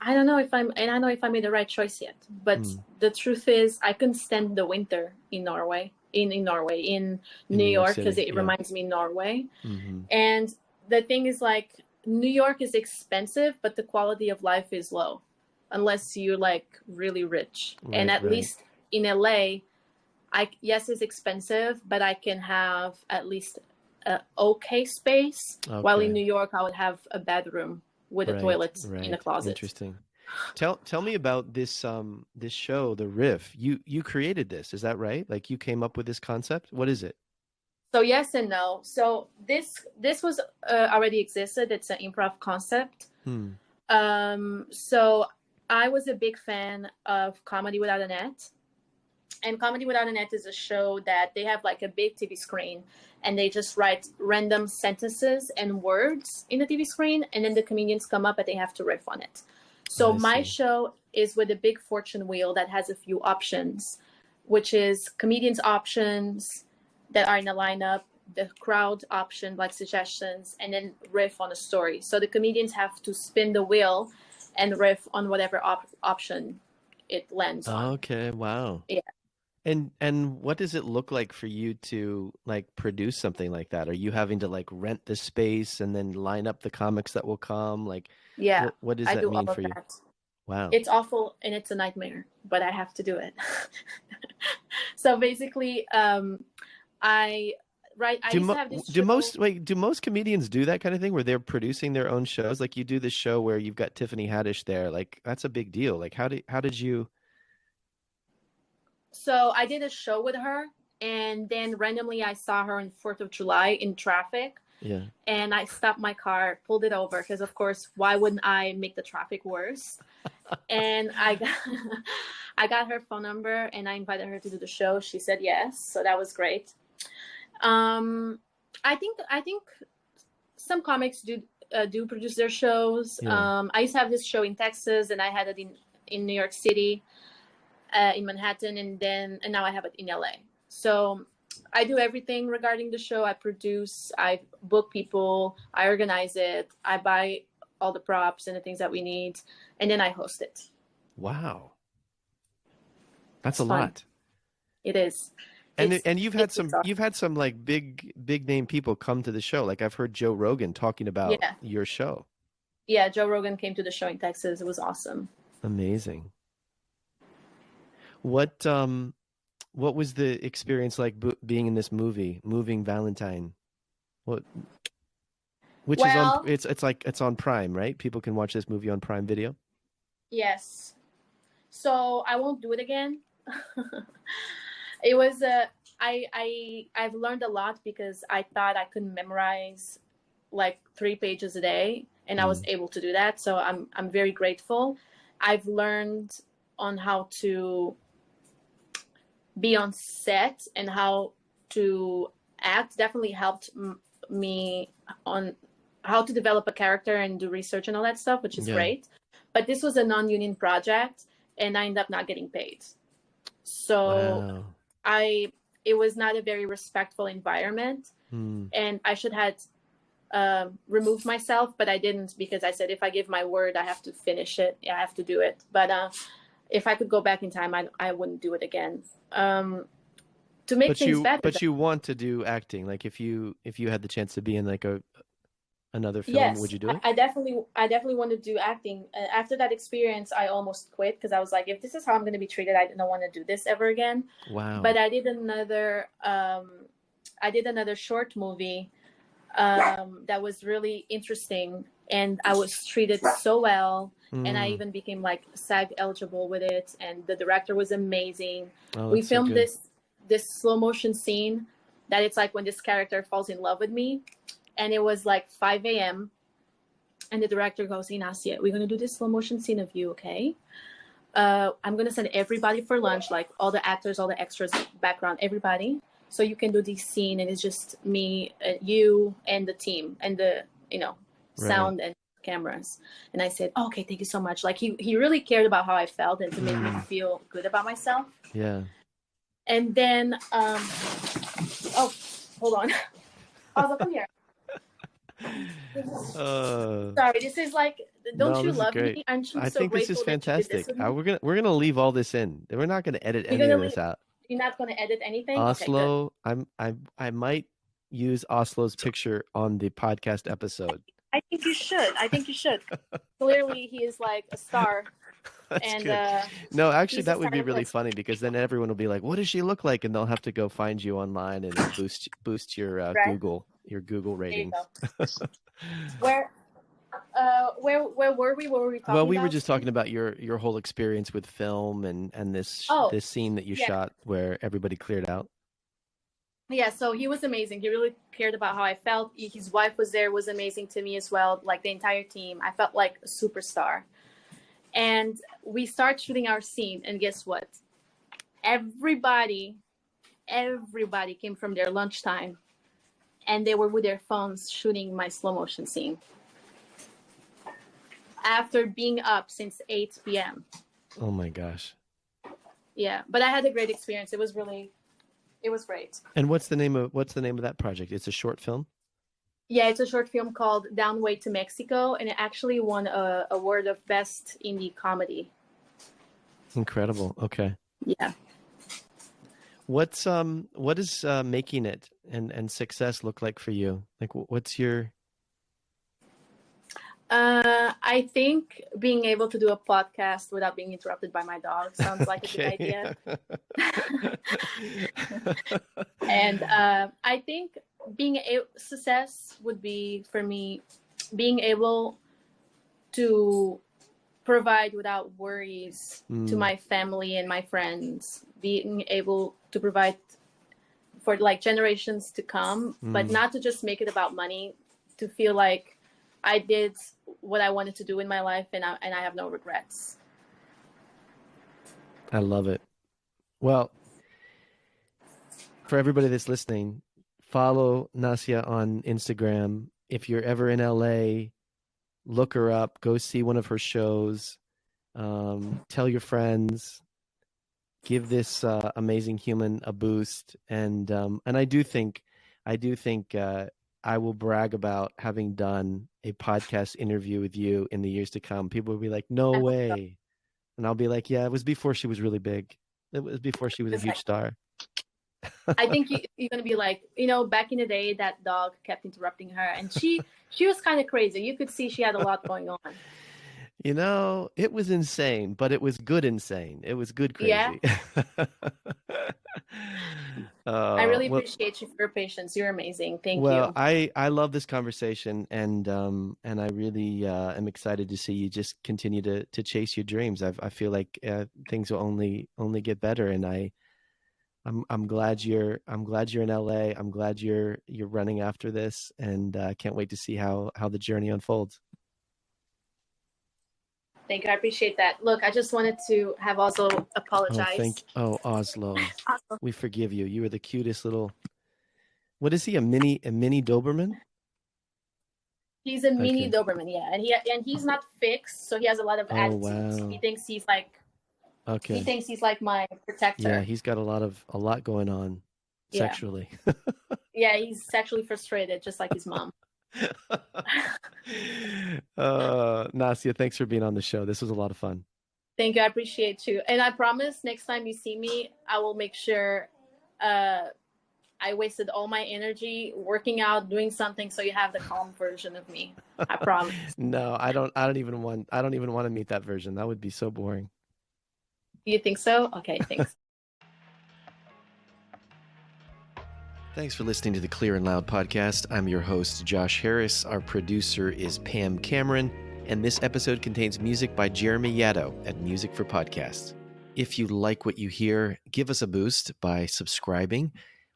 I don't know if I don't know if I made the right choice yet. But Hmm. the truth is, I couldn't stand the winter in Norway, in In New New York York, because City. it Yeah. reminds me Norway. Hmm. And the thing is, like, New York is expensive, but the quality of life is low, unless you're like really rich. And Right, at right. least in LA, yes, it's expensive, but I can have at least a okay space. While in Okay. New York, I would have a bedroom with a Right, toilet in a right. closet. Interesting. Tell me about this show, The Riff. You created this, is that right? Like you came up with this concept? What is it? So yes and no. So this was already existed. It's an improv concept. Hmm. So I was a big fan of Comedy Without a Net. And Comedy Without a Net is a show that they have like a big TV screen, and they just write random sentences and words in the TV screen, and then the comedians come up and they have to riff on it. So I my see. show is with a big fortune wheel that has a few options, which is comedians options that are in a lineup, the crowd option like suggestions, and then riff on a story. So the comedians have to spin the wheel and riff on whatever option it lands on. Okay, wow. Yeah. And what does it look like for you to like produce something like that? Are you having to like rent the space and then line up the comics that will come? Like Yeah, what does I that do all mean of for you? that. Wow. It's awful and it's a nightmare, but I have to do it. So basically, I I Do used to mo have this do show. most like do most comedians do that kind of thing where they're producing their own shows? Like you do this show where you've got Tiffany Haddish there. Like that's a big deal. Like how did you So I did a show with her, and then randomly I saw her on 4th of July in traffic, yeah. and I stopped my car, pulled it over, because of course, why wouldn't I make the traffic worse? And I got I got her phone number, and I invited her to do the show. She said yes, so that was great. Um, I think some comics do produce their shows. Yeah. I used to have this show in Texas, and I had it in New York City, in Manhattan, and now I have it in LA. So I do everything regarding the show. I produce, I book people, I organize it, I buy all the props and the things that we need, and then I host it. Wow. That's It's a fun. lot. It is. And you've had Exhausting. you've had some like big name people come to the show. Like I've heard Joe Rogan talking about Yeah. your show. Yeah, Joe Rogan came to the show in Texas. It was awesome. Amazing. What what was the experience like being in this movie, Moving Valentine? What which is on Well, it's like it's on Prime, right? People can watch this movie on Prime Video. yes. So I won't do it again. It was I've learned a lot because I thought I could memorize like 3 pages a day, and I was Mm. able to do that. So I'm very grateful. I've learned on how to be on set and how to act. Definitely helped me on how to develop a character and do research and all that stuff, which is Yeah. great. But this was a non-union project, and I ended up not getting paid. So Wow. I it was not a very respectful environment, Hmm. and I should have removed myself, but I didn't because I said if I give my word, I have to finish it. Yeah, I have to do it. But if I could go back in time, I wouldn't do it again. To make things better. But you want to do acting. Like if you had the chance to be in like a another film, would Yes, you do it? I definitely want to do acting. After that experience, I almost quit because I was like, if this is how I'm going to be treated, I don't want to do this ever again. Wow. But I did another short movie that was really interesting, and I was treated so well, and I even became like SAG eligible with it, and the director was amazing. Oh, We that's so filmed good. this slow motion scene that it's like when this character falls in love with me, and it was like 5 a.m. and the director goes, Nacya, we're gonna do this slow motion scene of you, okay? I'm gonna send everybody for lunch, like all the actors, all the extras, background, everybody, so you can do this scene, and it's just me, you, and the team, and the sound and cameras. And I said, oh, okay, thank you so much. Like he really cared about how I felt and to make me feel good about myself. Yeah. And then oh, hold on. Oh, come here. Sorry, this is like, don't No, you this is love great. me? Aren't you I so think this is grateful that you did this fantastic. with me? We're gonna leave all this in. We're not gonna edit You're any gonna of leave. this out. You're not gonna edit anything? Okay, good. Oslo, I might use Oslo's picture on the podcast episode. I think you should. I think you should. Clearly, he is like a star. That's And good. No, actually, he's that a would be star really person. funny because then everyone will be like, "What does she look like?" And they'll have to go find you online and boost your Right? Google There you ratings. go. Where were we? What were we talking Well, we were about? just talking about your whole experience with film and this Oh, this scene that you yeah. shot where everybody cleared out. Yeah, so he was amazing. He really cared about how I felt. His wife was there, was amazing to me as well. Like the entire team, I felt like a superstar. And we start shooting our scene, and guess what? Everybody came from their lunchtime, and they were with their phones shooting my slow motion scene after being up since 8 p.m. Oh my gosh. Yeah, but I had a great experience. It was great. And what's the name of that project? It's a short film? Yeah, it's a short film called Down Way to Mexico, and it actually won a award of Best Indie Comedy. Incredible. Okay. Yeah. What does making it and success look like for you? Like what's your I think being able to do a podcast without being interrupted by my dog sounds like a good idea. And I think success would be for me being able to provide without worries to my family and my friends, being able to provide for like generations to come, but not to just make it about money, to feel like I did what I wanted to do in my life, and I have no regrets. I love it. Well, for everybody that's listening, follow Nacya on Instagram. If you're ever in LA, look her up, go see one of her shows, tell your friends, give this amazing human a boost. And I do think I will brag about having done a podcast interview with you in the years to come. People will be like, no way. And I'll be like, yeah, it was before she was really big. It was before she was a huge star. I think you're gonna be like, back in the day, that dog kept interrupting her, and she was kind of crazy. You could see she had a lot going on. It was insane, but it was good insane. It was good Yeah. crazy. I really Well, appreciate you for your patience. You're amazing. Thank well, you. I love this conversation, and I really am excited to see you just continue to chase your dreams. I feel like things will only get better, and I'm glad you're in LA. I'm glad you're running after this, and can't wait to see how the journey unfolds. Thank you. I appreciate that. Look, I just wanted to have Oslo apologize. Oslo. We forgive you. You were the cutest little. What is he? A mini Doberman? He's a mini Okay. Doberman, yeah, and he's not fixed, so he has a lot of Oh attitudes. wow. He thinks he's like he Okay. thinks he's like my Yeah, protector. he's got a lot going on Yeah, sexually. yeah, he's sexually frustrated, just like his mom. Nacya, thanks for being on the show. This was a lot of fun. Thank you. I appreciate you, and I promise next time you see me, I will make sure I wasted all my energy working out, doing something, so you have the calm version of me. I promise. No, I don't even want to meet that version. That would be so boring. You think so? Okay, thanks. Thanks for listening to the Clear and Loud podcast. I'm your host, Josh Harris. Our producer is Pam Cameron, and this episode contains music by Jeremy Yaddo at Music for Podcasts. If you like what you hear, give us a boost by subscribing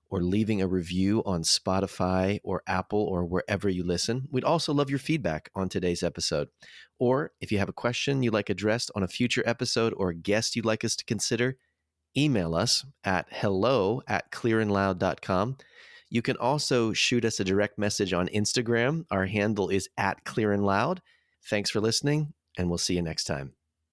or leaving a review on Spotify or Apple or wherever you listen. We'd also love your feedback on today's episode. Or if you have a question you'd like addressed on a future episode or a guest you'd like us to consider, email us at hello@clearandloud.com. You can also shoot us a direct message on Instagram. Our handle is @clearandloud. Thanks for listening, and we'll see you next time.